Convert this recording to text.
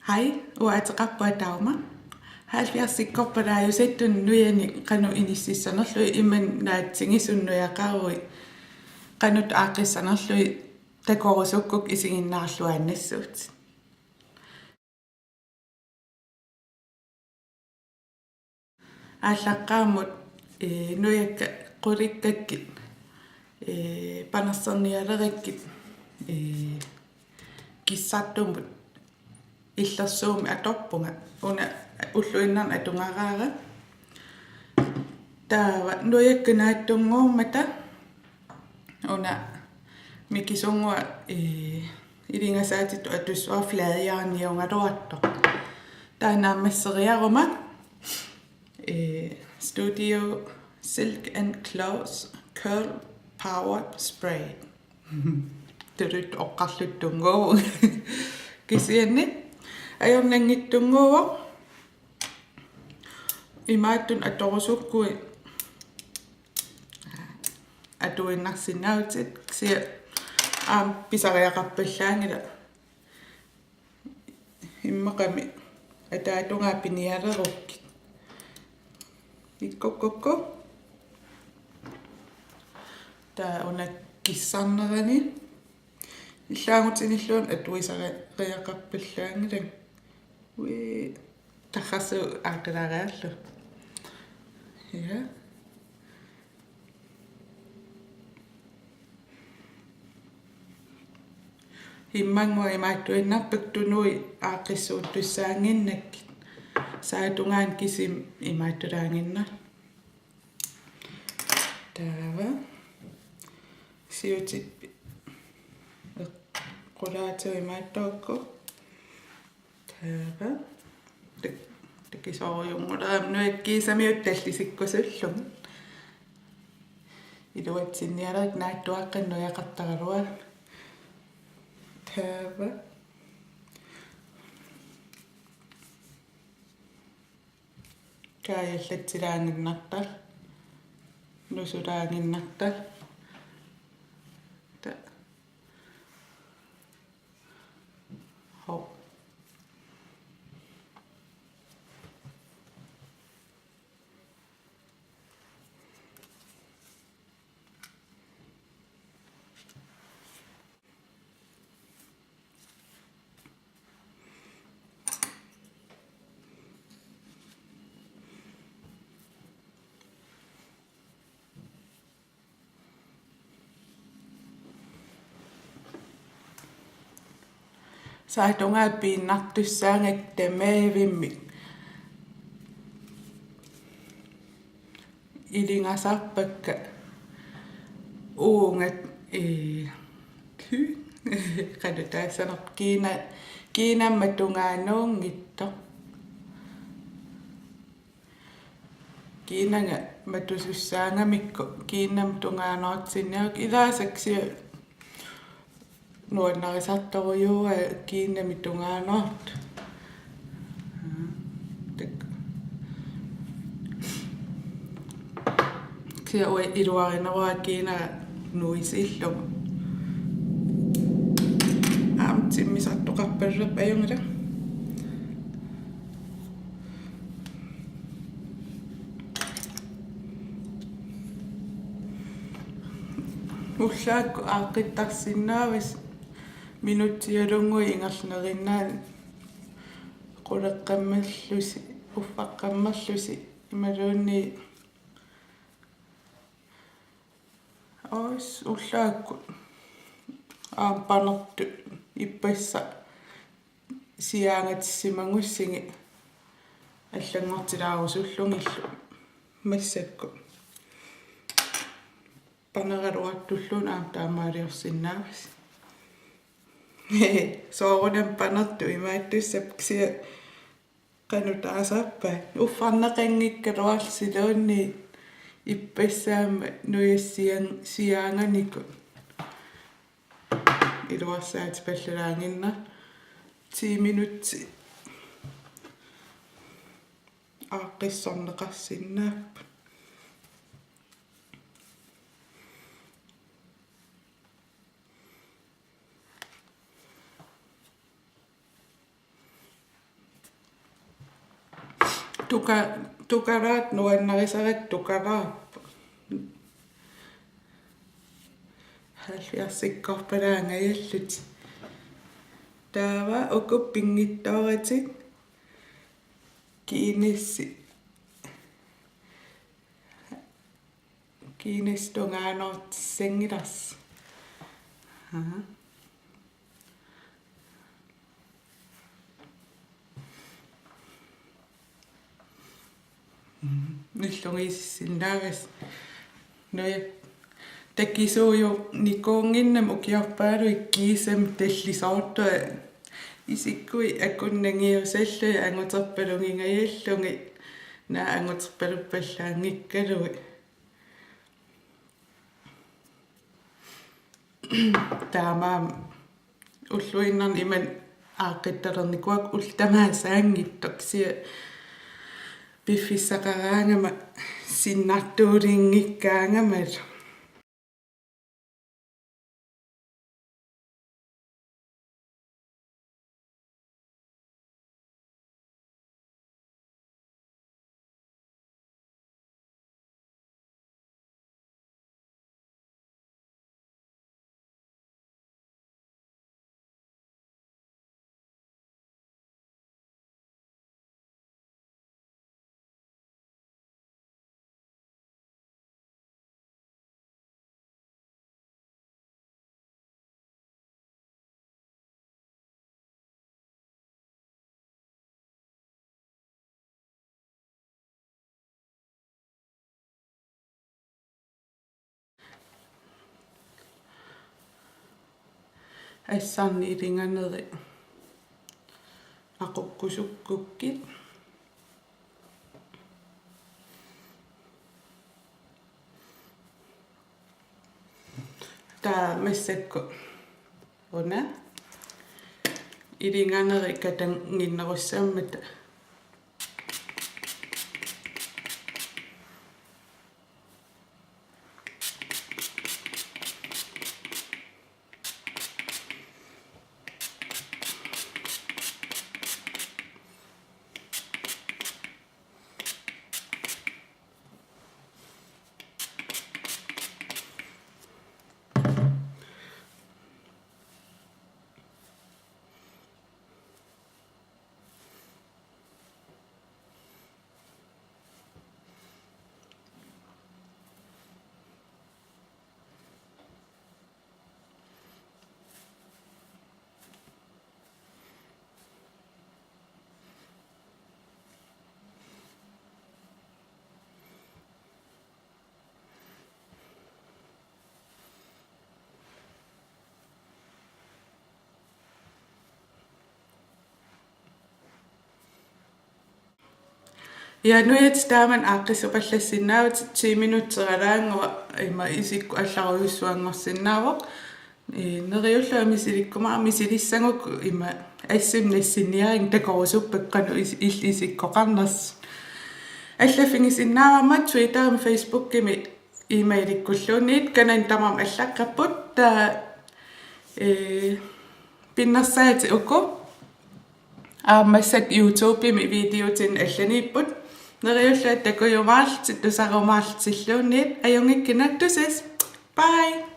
Hej, uataqarpuatauma. 70-sikkorpalaajusittun nuyani qanu inississanerlui imman naatsingisunnuiaqarui qanut aaqissanerlui takorusukkuk isiginnaarluaannassuut. Ааллаққаамут нуякка qurikkakкит панерсерниалериккит киссааттумут иллерсууми аторпунга уна уллуиннарна атунгараара таава нуякка нааттунгууммата уна микисунгуа илингасаатитту атуссуа флаадиарниунгалуартто таанаамассериарума Studio Silk and Cloth Curl Power Spray. Terut oqarluttunguugu kisianni ajornangittunguugu imaattun atorusukkui atuinnarsinnautit kisia pisariaqarpallaangila immaqami ataatungaa pinialerukki ikkokko taa una kissarnerani illaangutinilluun atuisariaqarpallaangilang ui tarrasu aaqilariallu ja immangua imaattuinnarpik tunui aaqissuut tussaanginnakki saatungaan kisim imaattulaanginna taava siutippi qulaatu imaattookku taava tekisoriungulaam nuakkiisamiuttallisikkusullum iluatsinnialerik naattuaqqannuiaqartaralual taava kaajallatsilaanginnartal nusulaanginnartal ta ho saatungaa piinnartussaangak tamaavimmi ilingasarpakka uungat qanutaasanerp kiinammatungaanuungitto kiinanga matusussaangamikku kiinam tungaanoortinniak ilaasaksiu nuannarisartoruyua kiinami tungaanoort sia ue iluarinerua kiina nuisillum timmisartoqarparrap ajungala ullaakku aaqqittarsinnaavis minutialungui ingerlnerinnaan quleqqammallusi uffaqqammerlusi imaluunni ois ullaakku panertu ippassa siaangatissimangussingi аллангортилаарусуллунгиллу массакку панераруаттуллун таамаалиорсиннаавис соорунам панерту имааттуссап ксия канутаасааппа уффарнеқангиккалуарлсилуунни иппассаама нуяссиан сиаанганику илуарсаат паллалаангинна 10 минутти aaqqissorneqarsinnaap tukaraat nuannariseret tukaraappa halviarsikkorpalaangajallut taava ukuppingittooratit kiinistungaanoortissangilas nillungiissinnaavas noya takisuuju nikuunginnam ukiarpaalu ikkiisam tallisoortua isikkui akunnangiusallu anguterpalungingajallungi naa anguterpaluppallaangikkalugi taamaam ulluinnerni iman aaqqittalernikuak ultamaasaangittoqsia piffissaqaraangama sinnartuuliingikkaangamal ассаарни илинганери aqukkusukkukkit taa массакку уна илинганери катангиннеруссааммата Ja nuit taaman aaqqisupallassinnaavut 10 minuutseralaangua ima isikku allaruissuangorsinnaavoq neriullu misilikkumaa misilissanguk ima assimnassiniaring takorusuppaqqanu isikkoqarners allaffingisinnaavamma Twitter Facebook-kimi email-ikkulluunniit kanan tamam allaqqapput taa pinnersaati ukku aammassak YouTube-imi videotin allaniipput neriullaat takujumaartit tusarumaartilluunniit ajungikkinattusas bye